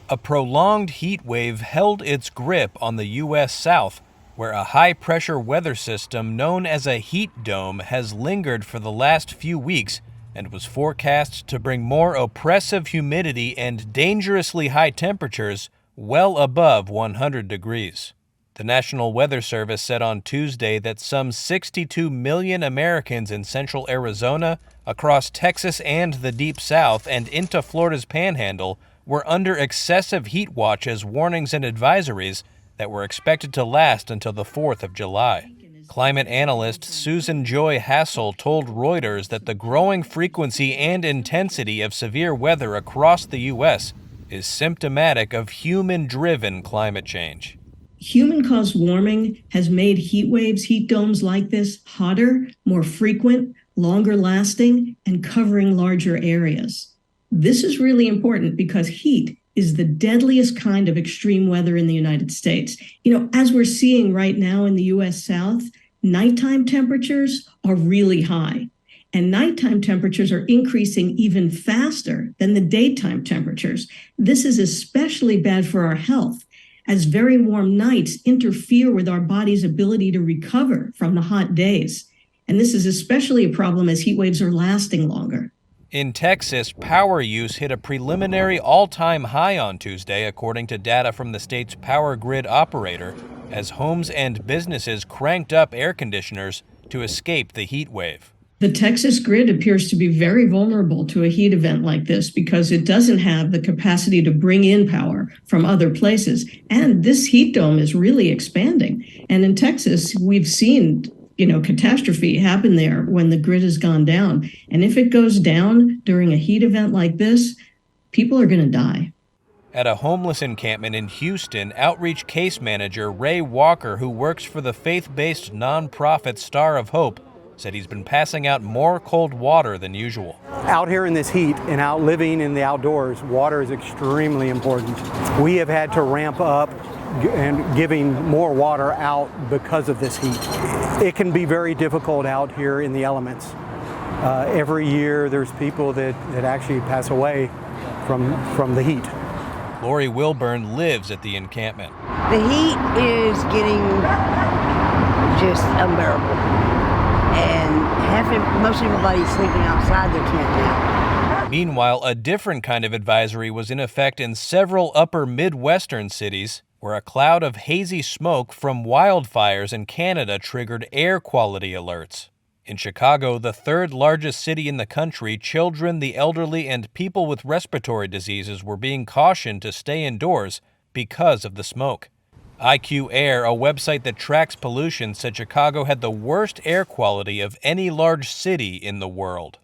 A prolonged heat wave held its grip on the U.S. South, where a high-pressure weather system known as a heat dome has lingered for the last few weeks and was forecast to bring more oppressive humidity and dangerously high temperatures well above 100 degrees. The National Weather Service said on Tuesday that some 62 million Americans in central Arizona, across Texas and the Deep South, and into Florida's Panhandle were under excessive heat watches, warnings, and advisories that were expected to last until the 4th of July. Climate analyst Susan Joy Hassel told Reuters that the growing frequency and intensity of severe weather across the U.S. is symptomatic of human-driven climate change. Human-caused warming has made heat waves, heat domes like this hotter, more frequent, longer lasting, and covering larger areas. This is really important because heat is the deadliest kind of extreme weather in the United States. As we're seeing right now in the U.S. South, nighttime temperatures are really high. And nighttime temperatures are increasing even faster than the daytime temperatures. This is especially bad for our health, as very warm nights interfere with our body's ability to recover from the hot days. And this is especially a problem as heat waves are lasting longer. In Texas, power use hit a preliminary all-time high on Tuesday, according to data from the state's power grid operator, as homes and businesses cranked up air conditioners to escape the heat wave. The Texas grid appears to be very vulnerable to a heat event like this because it doesn't have the capacity to bring in power from other places. And this heat dome is really expanding. And in Texas, we've seen, catastrophe happen there when the grid has gone down. And if it goes down during a heat event like this, people are going to die. At a homeless encampment in Houston, outreach case manager Ray Walker, who works for the faith-based nonprofit Star of Hope, said he's been passing out more cold water than usual. Out here in this heat and out living in the outdoors, water is extremely important. We have had to ramp up and giving more water out because of this heat. It can be very difficult out here in the elements. Every year there's people that actually pass away from the heat. Lori Wilburn lives at the encampment. The heat is getting just unbearable. And most everybody's sleeping outside their tent now. Meanwhile, a different kind of advisory was in effect in several upper Midwestern cities, where a cloud of hazy smoke from wildfires in Canada triggered air quality alerts. In Chicago, the third largest city in the country, children, the elderly, and people with respiratory diseases were being cautioned to stay indoors because of the smoke. IQ Air, a website that tracks pollution, said Chicago had the worst air quality of any large city in the world.